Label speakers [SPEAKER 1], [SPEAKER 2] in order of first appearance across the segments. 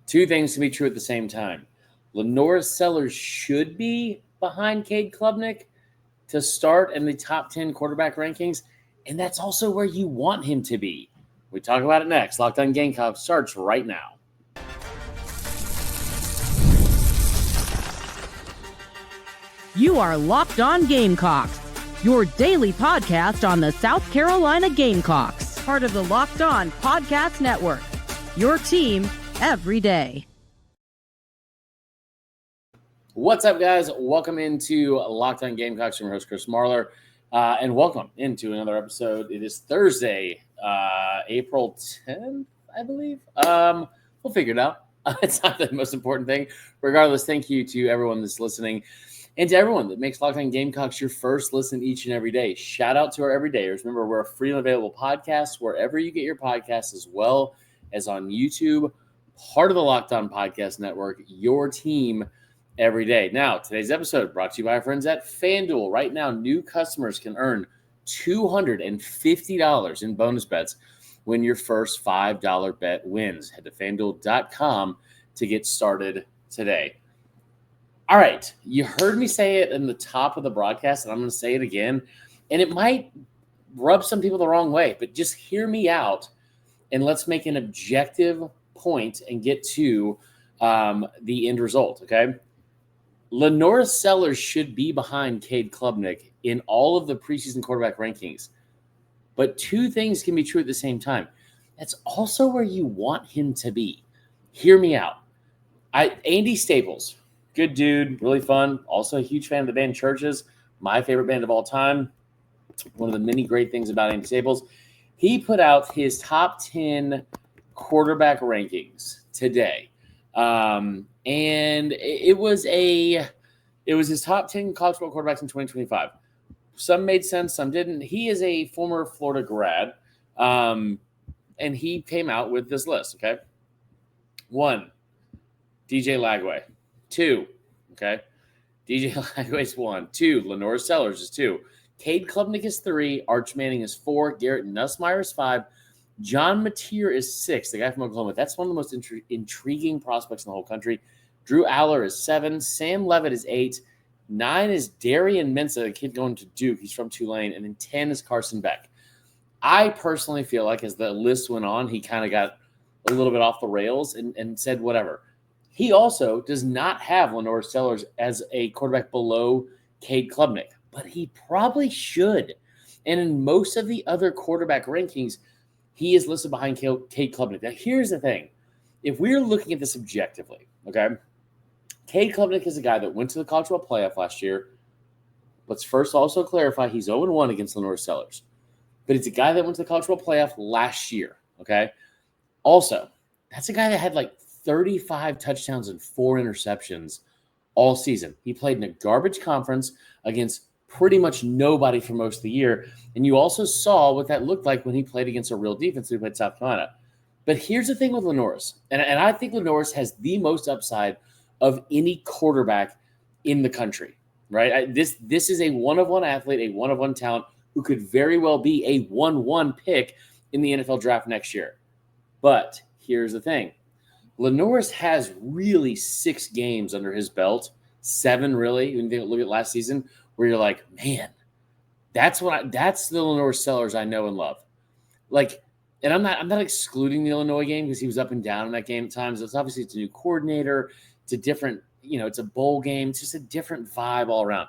[SPEAKER 1] Two things can be true at the same time. LaNorris Sellers should be behind Cade Klubnik to start in the top 10 quarterback rankings, and that's also where you want him to be. We talk about it next. Locked On Gamecocks starts right now.
[SPEAKER 2] You are Locked On Gamecocks, your daily podcast on the South Carolina Gamecocks, part of the Locked On Podcast Network, your team every day.
[SPEAKER 1] What's up, guys? Welcome into Locked On Gamecocks. I'm your host, Chris Marler, and welcome into another episode. It is Thursday, April 10th, I believe. We'll figure it out. It's not the most important thing. Regardless, thank you to everyone that's listening and to everyone that makes Locked On Gamecocks your first listen each and every day. Shout out to our everydayers. Remember, we're a free and available podcast wherever you get your podcasts, as well as on YouTube, part of the Locked On Podcast Network, your team every day. Now, today's episode brought to you by our friends at FanDuel. Right now, new customers can earn $250 in bonus bets when your first $5 bet wins. Head to FanDuel.com to get started today. All right, you heard me say it in the top of the broadcast, and I'm going to say it again, and it might rub some people the wrong way, but just hear me out, and let's make an objective point and get to the end result, okay? LaNorris Sellers should be behind Cade Klubnik in all of the preseason quarterback rankings, but two things can be true at the same time. That's also where you want him to be. Hear me out. Andy Staples, good dude, really fun. Also a huge fan of the band Churches, my favorite band of all time. One of the many great things about Andy Staples. He put out his top 10 quarterback rankings today. And it was his top 10 college football quarterbacks in 2025. Some made sense, some didn't. He is a former Florida grad. And he came out with this list, okay? 1, DJ Lagway. 2, okay? DJ Lagway's 1. 2, LaNorris Sellers is 2. Cade Klubnik is 3. Arch Manning is 4. Garrett Nussmeier is 5. John Mateer is 6, the guy from Oklahoma. That's one of the most intriguing prospects in the whole country. Drew Aller is 7. Sam Levitt is 8. 9 is Darian Mensah, a kid going to Duke. He's from Tulane. And then 10 is Carson Beck. I personally feel like as the list went on, he kind of got a little bit off the rails and said whatever. He also does not have LaNorris Sellers as a quarterback below Cade Klubnik, but he probably should. And in most of the other quarterback rankings, he is listed behind Cade Klubnik. Now, here's the thing. If we're looking at this objectively, okay, Cade Klubnik is a guy that went to the college football playoff last year. Let's first also clarify he's 0-1 against LaNorris Sellers. But it's a guy that went to the college football playoff last year, okay? Also, that's a guy that had like 35 touchdowns and 4 interceptions all season. He played in a garbage conference against pretty much nobody for most of the year. And you also saw what that looked like when he played against a real defense. He played South Carolina. But here's the thing with LaNorris, and I think LaNorris has the most upside of any quarterback in the country, right? This is a one-of-one athlete, a one-of-one talent who could very well be a 1-1 pick in the NFL draft next year. But here's the thing. LaNorris has really 6 games under his belt, 7 really, when you look at last season, where you're like, man, that's the LaNorris Sellers I know and love. Like, and I'm not excluding the Illinois game because he was up and down in that game at times. It's obviously a new coordinator, it's a different, it's a bowl game, it's just a different vibe all around.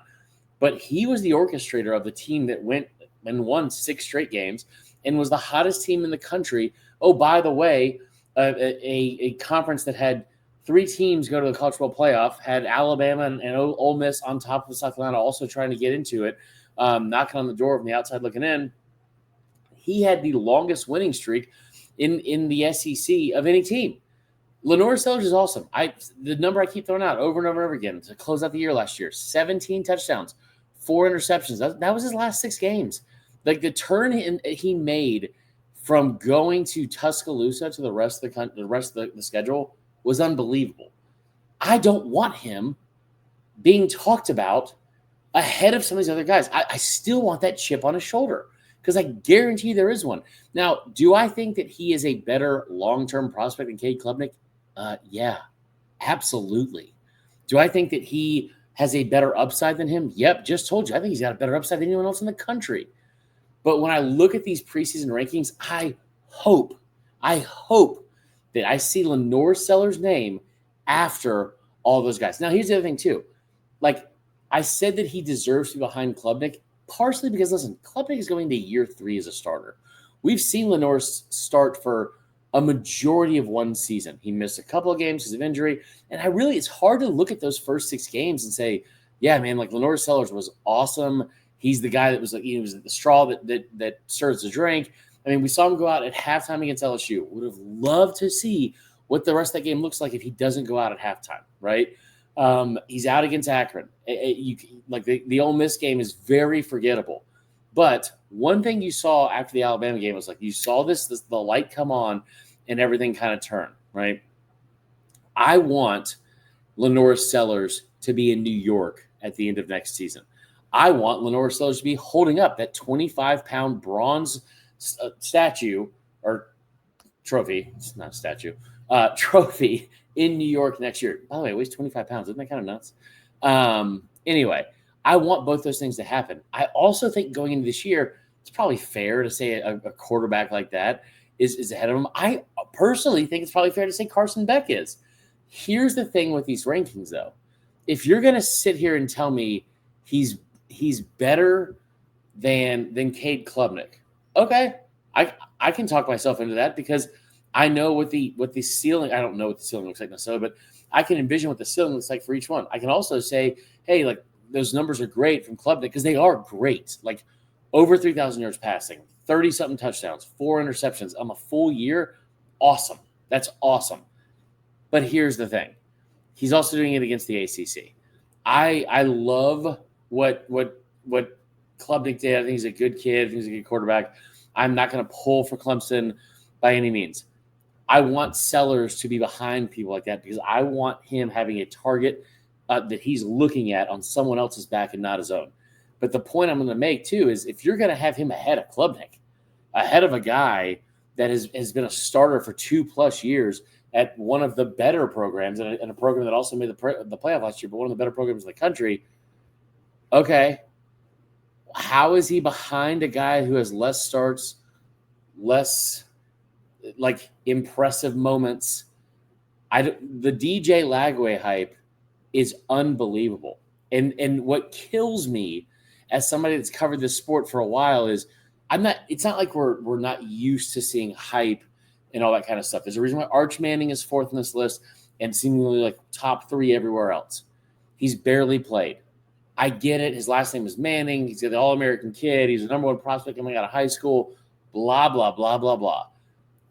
[SPEAKER 1] But he was the orchestrator of the team that went and won 6 straight games and was the hottest team in the country. Oh, by the way, a conference that had 3 teams go to the college football playoff, had Alabama and Ole Miss on top of South Carolina also trying to get into it, knocking on the door from the outside looking in. He had the longest winning streak in the SEC of any team. LaNorris Sellers is awesome. The number I keep throwing out over and over and over again to close out the year last year, 17 touchdowns, 4 interceptions. That was his last 6 games. Like the turn he made from going to Tuscaloosa to the rest of the schedule was unbelievable. I don't want him being talked about ahead of some of these other guys. I still want that chip on his shoulder because I guarantee there is one. Now, do I think that he is a better long-term prospect than Cade Klubnik? Yeah, absolutely. Do I think that he has a better upside than him? Yep, just told you. I think he's got a better upside than anyone else in the country. But when I look at these preseason rankings, hope, I hope that I see LaNorris Sellers' name after all those guys. Now, here's the other thing, too. Like, I said that he deserves to be behind Klubnik, partially because, listen, Klubnik is going to year 3 as a starter. We've seen LaNorris start for a majority of one season. He missed a couple of games because of injury. And it's hard to look at those first 6 games and say, yeah, man, like LaNorris Sellers was awesome. He's the guy that was like, he was the straw that stirs the drink. I mean, we saw him go out at halftime against LSU. Would have loved to see what the rest of that game looks like if he doesn't go out at halftime, right? He's out against Akron. The Ole Miss game is very forgettable. But one thing you saw after the Alabama game was like you saw the light come on and everything kind of turn, right? I want LaNorris Sellers to be in New York at the end of next season. I want LaNorris Sellers to be holding up that 25-pound bronze statue or trophy. It's not a statue. Trophy in New York next year. By the way, it weighs 25 pounds. Isn't that kind of nuts? Anyway, I want both those things to happen. I also think going into this year, it's probably fair to say a quarterback like that is ahead of him. I personally think it's probably fair to say Carson Beck is. Here's the thing with these rankings, though. If you're going to sit here and tell me he's better than Cade Klubnik, okay, I can talk myself into that because I know what the ceiling. I don't know what the ceiling looks like necessarily, but I can envision what the ceiling looks like for each one. I can also say, hey, like those numbers are great from Klubnik because they are great. Like over 3,000 yards passing, 30-something touchdowns, 4 interceptions on a full year. Awesome. That's awesome. But here's the thing. He's also doing it against the ACC. I love what Klubnik did. I think he's a good kid. I think he's a good quarterback. I'm not going to pull for Clemson by any means. I want Sellers to be behind people like that because I want him having a target that he's looking at on someone else's back and not his own. But the point I'm going to make, too, is if you're going to have him ahead of Klubnik, ahead of a guy that has been a starter for 2+ years at one of the better programs and a program that also made the playoff last year, but one of the better programs in the country, okay, how is he behind a guy who has less starts, less like impressive moments? The DJ Lagway hype is unbelievable. And what kills me as somebody that's covered this sport for a while is it's not like we're not used to seeing hype and all that kind of stuff. There's a reason why Arch Manning is 4th on this list and seemingly like top 3 everywhere else. He's barely played. I get it. His last name is Manning. He's the All-American kid. He's the number 1 prospect coming out of high school, blah, blah, blah, blah, blah.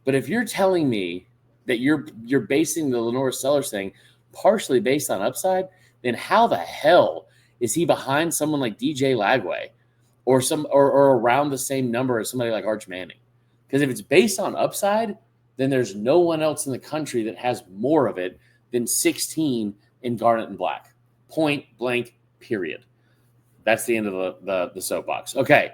[SPEAKER 1] But if you're telling me that you're basing the LaNorris Sellers thing partially based on upside, then how the hell is he behind someone like DJ Lagway or around the same number as somebody like Arch Manning? Because if it's based on upside, then there's no one else in the country that has more of it than 16 in Garnet and Black. Point blank, period. That's the end of the soapbox. Okay.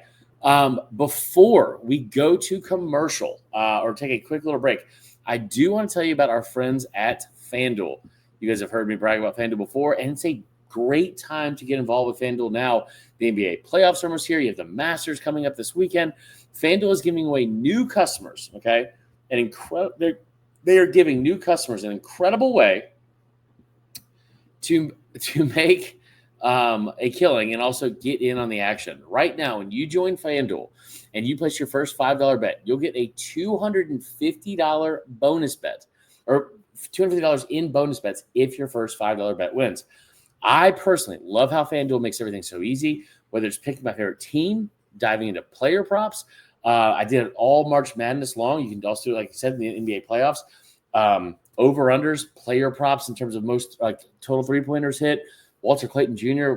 [SPEAKER 1] Before we go to commercial or take a quick little break, I do want to tell you about our friends at FanDuel. You guys have heard me brag about FanDuel before, and it's a great time to get involved with FanDuel now. The NBA playoffs are almost here. You have the Masters coming up this weekend. FanDuel is giving away new customers, okay? They are giving new customers an incredible way to make a killing and also get in on the action. Right now, when you join FanDuel and you place your first $5 bet, you'll get a $250 bonus bet or $250 in bonus bets if your first $5 bet wins. I personally love how FanDuel makes everything so easy, whether it's picking my favorite team, diving into player props. I did it all March Madness long. You can also do it, like you said, in the NBA playoffs. Over-unders, player props in terms of most total three-pointers hit. Walter Clayton Jr.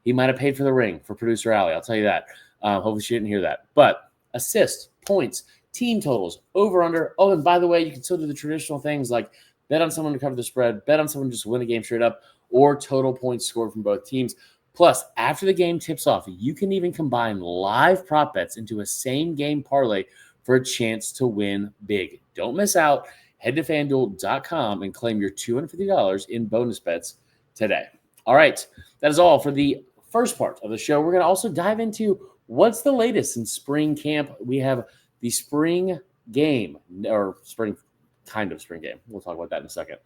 [SPEAKER 1] he might have paid for the ring for producer Allie. I'll tell you that. Hopefully she didn't hear that. But assists, points, team totals, over-under. Oh, and by the way, you can still do the traditional things like bet on someone to cover the spread, bet on someone to just win the game straight up, or total points scored from both teams. Plus, after the game tips off, you can even combine live prop bets into a same-game parlay for a chance to win big. Don't miss out. Head to FanDuel.com and claim your $250 in bonus bets today. All right, that is all for the first part of the show. We're going to also dive into what's the latest in spring camp. We have the spring game, or kind of spring game. We'll talk about that in a second.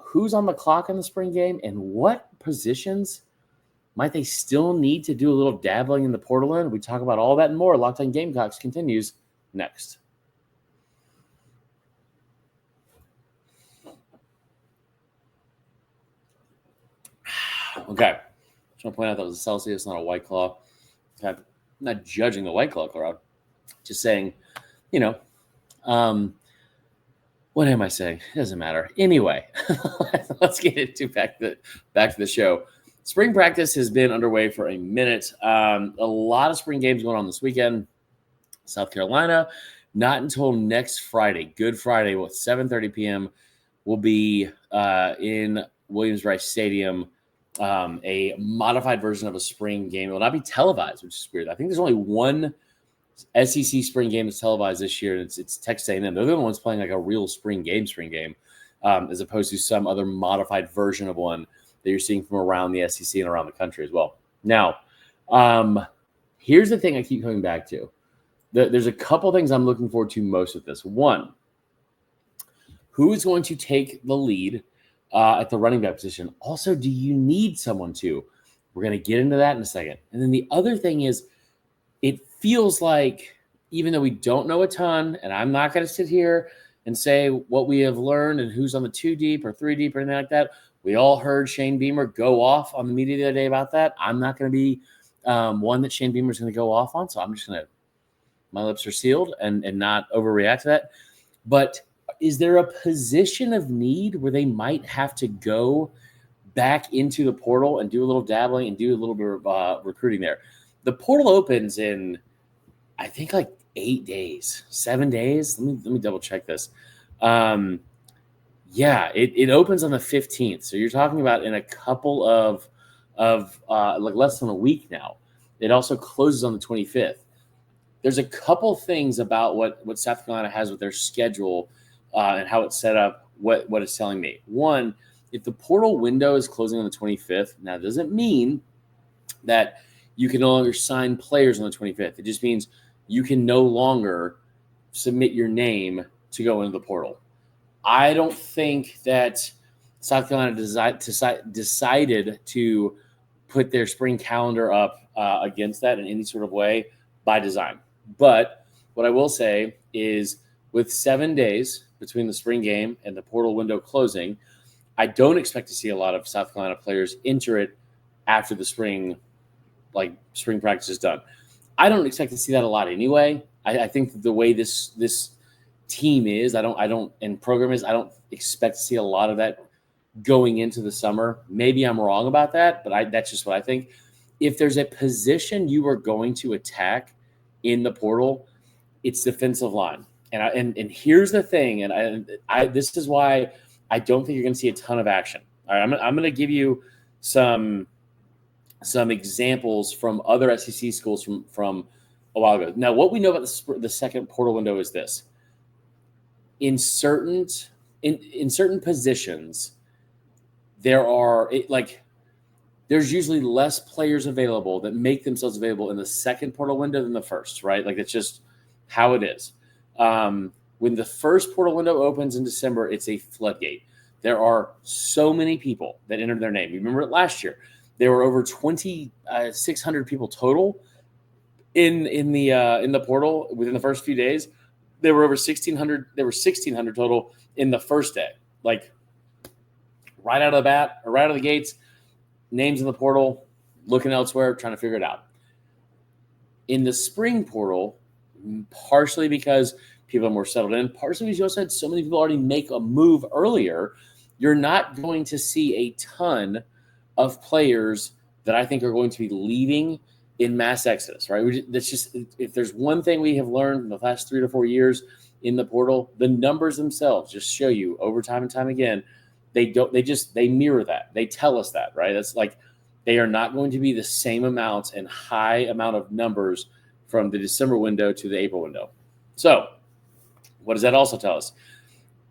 [SPEAKER 1] Who's on the clock in the spring game, and what positions might they still need to do a little dabbling in the portal in? We talk about all that and more. Locked On Gamecocks continues next. Okay. Just want to point out that was a Celsius, not a White Claw. I'm not judging the White Claw crowd. Just saying, what am I saying? It doesn't matter. Anyway, let's get into back to the show. Spring practice has been underway for a minute. A lot of spring games going on this weekend. South Carolina, not until next Friday, Good Friday, 7:30 p.m. will be in Williams-Brice Stadium. A modified version of a spring game. It will not be televised, which is weird. I think there's only one SEC spring game that's televised this year, and it's Texas A&M. They're the only ones playing like a real spring game, as opposed to some other modified version of one that you're seeing from around the SEC and around the country as well. Now, here's the thing I keep coming back to. There's a couple things I'm looking forward to most with this. One, who is going to take the lead at the running back position? Also, do you need someone to? We're going to get into that in a second. And then the other thing is, it feels like, even though we don't know a ton, and I'm not going to sit here and say what we have learned and who's on the 2 deep or 3 deep or anything like that. We all heard Shane Beamer go off on the media the other day about that. I'm not going to be one that Shane Beamer is going to go off on, so I'm just going to, my lips are sealed and not overreact to that. But is there a position of need where they might have to go back into the portal and do a little dabbling and do a little bit of recruiting there? The portal opens in, I think, like 8 days, 7 days. Let me double check this. It opens on the 15th. So you're talking about in a couple of like less than a week now. It also closes on the 25th. There's a couple things about what South Carolina has with their schedule and how it's set up, what it's telling me. One, if the portal window is closing on the 25th, now it doesn't mean that you can no longer sign players on the 25th. It just means you can no longer submit your name to go into the portal. I don't think that South Carolina decided to put their spring calendar up against that in any sort of way by design. But what I will say is, with 7 days between the spring game and the portal window closing, I don't expect to see a lot of South Carolina players enter it after the spring practice is done. I don't expect to see that a lot anyway. I think that the way this team is, and program is, I don't expect to see a lot of that going into the summer. Maybe I'm wrong about that, but that's just what I think. If there's a position you are going to attack in the portal, it's defensive line. And here's the thing, and this is why I don't think you're going to see a ton of action. All right, I'm going to give you some examples from other SEC schools from a while ago. Now, what we know about the second portal window is this: in certain positions, there's usually less players available that make themselves available in the second portal window than the first, right? Like, it's just how it is. When the first portal window opens in December, it's a floodgate. There are so many people that entered their name. You remember it last year. There were over 2,600 people total in the portal within the first few days. There were over 1,600. There were 1,600 total in the first day. Like, right out of the bat, or right out of the gates, names in the portal, looking elsewhere, trying to figure it out. In the spring portal, partially because people are more settled in, partially because you also had so many people already make a move earlier, you're not going to see a ton of players that I think are going to be leaving in mass exodus, right? That's just, if there's one thing we have learned in the last 3 to 4 years in the portal, the numbers themselves just show you over time and time again, they mirror that. They tell us that, right? That's like, they are not going to be the same amounts and high amount of numbers from the December window to the April window. So what does that also tell us?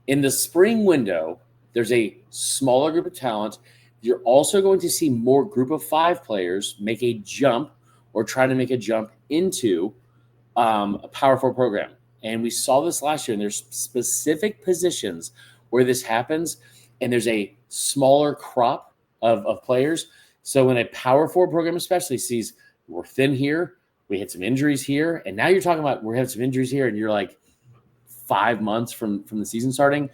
[SPEAKER 1] In the spring window, there's a smaller group of talent. You're also going to see more group of 5 players make a jump or try to make a jump into a Power 4 program. And we saw this last year, and there's specific positions where this happens, and there's a smaller crop of players. So when a Power 4 program especially sees we're thin here, we had some injuries here, and now you're talking about we're having some injuries here, and you're like 5 months from the season starting,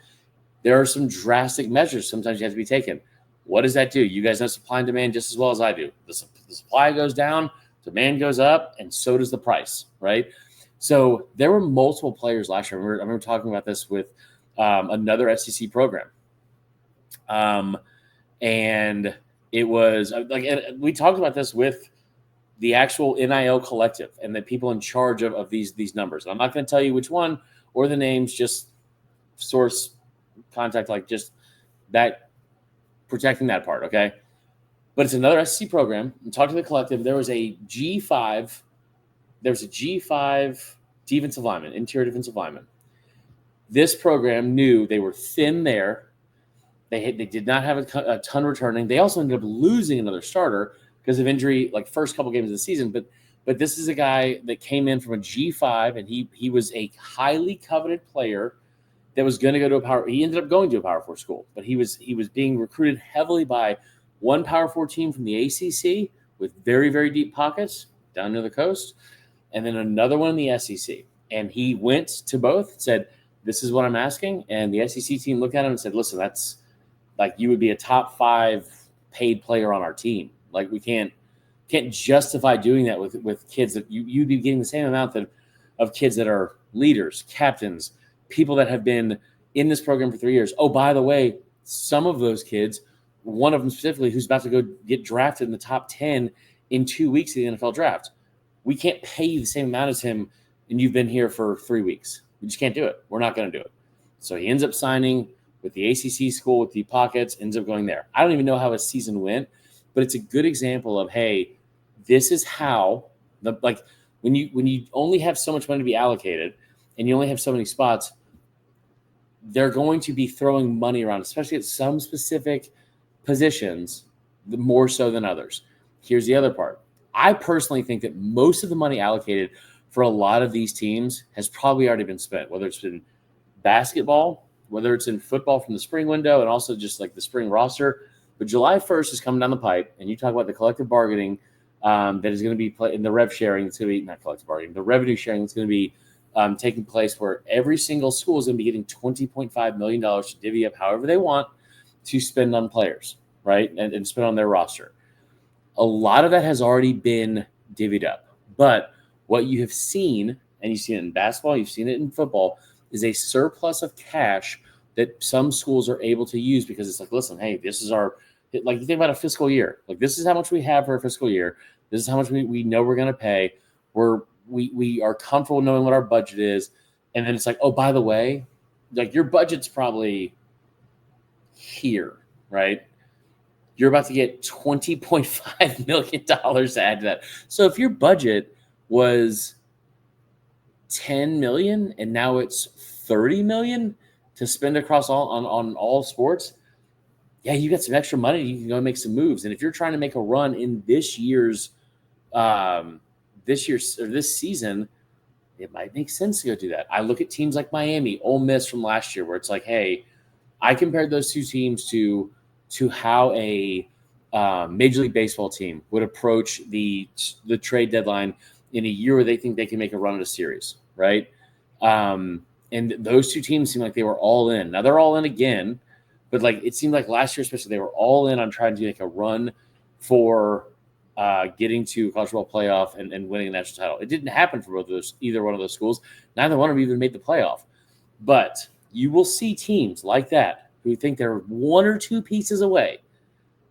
[SPEAKER 1] there are some drastic measures sometimes you have to be taken. What does that do? You guys know supply and demand just as well as I do. The supply goes down, demand goes up, and so does the price, right? So there were multiple players last year. I remember talking about this with another SEC program. And it was like we talked about this with the actual NIL collective and the people in charge of these numbers. And I'm not going to tell you which one or the names, just source contact, like just that, protecting that part, okay? But it's another SEC program. And talk to the collective. There was a G5 defensive lineman, interior defensive lineman. This program knew they were thin there. They did not have a ton returning. They also ended up losing another starter because of injury, like first couple games of the season. But this is a guy that came in from a G5, and he was a highly coveted player that was going to go to a Power. He ended up going to a Power 4 school, but he was being recruited heavily by one Power 4 team from the ACC with very, very deep pockets down near the coast, and then another one in the SEC. And he went to both, said, "This is what I'm asking," and the SEC team looked at him and said, "Listen, that's like you would be a top 5 paid player on our team. Like we can't justify doing that with kids that you'd be getting the same amount of kids that are leaders, captains, people that have been in this program for 3 years. Oh, by the way, some of those kids, one of them specifically, who's about to go get drafted in the top 10 in 2 weeks of the NFL draft. We can't pay you the same amount as him, and you've been here for 3 weeks. We just can't do it. We're not going to do it." So he ends up signing with the ACC school with deep pockets, ends up going there. I don't even know how his season went, but it's a good example of, hey, this is how when you only have so much money to be allocated and you only have so many spots, they're going to be throwing money around, especially at some specific positions, more so than others. Here's the other part. I personally think that most of the money allocated for a lot of these teams has probably already been spent, whether it's in basketball, whether it's in football from the spring window, and also just like the spring roster. But July 1st is coming down the pipe, and you talk about the collective bargaining that is going to be in the rev sharing. It's going to be not collective bargaining, the revenue sharing that's going to be taking place, where every single school is going to be getting $20.5 million to divvy up however they want to spend on players, right, and spend on their roster. A lot of that has already been divvied up. But what you have seen, and you've seen it in basketball, you've seen it in football, is a surplus of cash that some schools are able to use because it's like, listen, hey, this is our – like you think about a fiscal year. Like this is how much we have for a fiscal year. This is how much we know we're going to pay. We are comfortable knowing what our budget is. And then it's like, oh, by the way, like your budget's probably here, right? You're about to get $20.5 million to add to that. So if your budget was $10 million and now it's $30 million to spend across on all sports, yeah, you got some extra money. You can go make some moves. And if you're trying to make a run in this season, it might make sense to go do that. I look at teams like Miami, Ole Miss from last year, where it's like, hey, I compared those two teams to how a Major League Baseball team would approach the trade deadline in a year where they think they can make a run at a series, right? And those two teams seem like they were all in. Now they're all in again, but like it seemed like last year, especially, they were all in on trying to make a run for getting to college football playoff and winning a national title. It didn't happen for either one of those schools. Neither one of them even made the playoff. But you will see teams like that who think they're one or two pieces away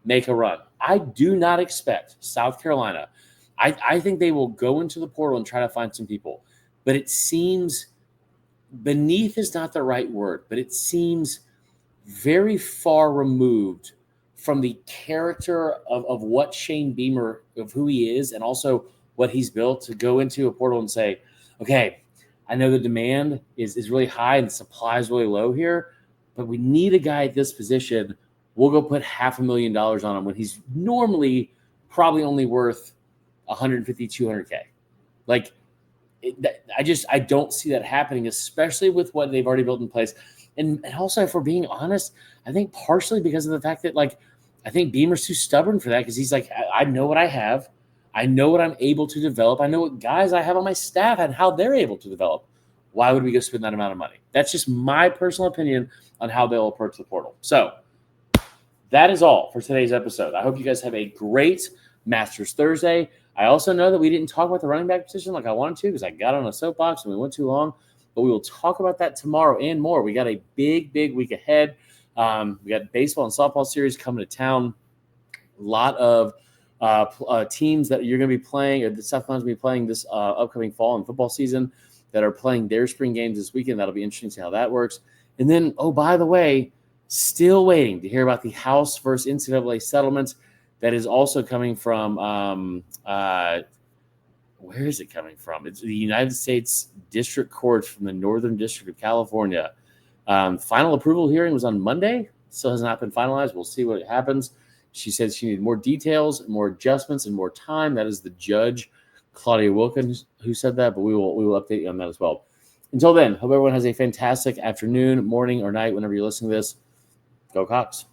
[SPEAKER 1] make a run. I do not expect South Carolina. I think they will go into the portal and try to find some people. But it seems beneath is not the right word, but it seems very far removed from the character of what Shane Beamer, of who he is, and also what he's built, to go into a portal and say, okay, I know the demand is really high and the supply is really low here. but we need a guy at this position. We'll go put $500,000 on him when he's normally probably only worth 150, 200K. Like, I don't see that happening, especially with what they've already built in place. And also, if we're being honest, I think partially because of the fact that, like, I think Beamer's too stubborn for that, because he's like, I know what I have. I know what I'm able to develop. I know what guys I have on my staff and how they're able to develop. Why would we go spend that amount of money? That's just my personal opinion on how they'll approach the portal. So that is all for today's episode. I hope you guys have a great Masters Thursday. I also know that we didn't talk about the running back position like I wanted to, because I got on a soapbox and we went too long. But we will talk about that tomorrow and more. We got a big week ahead. We got baseball and softball series coming to town. A lot of teams that you're going to be playing, or the South Carolina's going to be playing this upcoming fall and football season, that are playing their spring games this weekend. That'll be interesting to see how that works. And then, oh, by the way, still waiting to hear about the House versus NCAA settlement that is also coming from where is it coming from? It's the United States District Court from the Northern District of California. Final approval hearing was on Monday. Still has not been finalized. We'll see what happens. She said she needed more details, more adjustments, and more time. That is the judge, Claudia Wilkins, who said that, but we will update you on that as well. Until then, hope everyone has a fantastic afternoon, morning, or night whenever you're listening to this. Go Cox.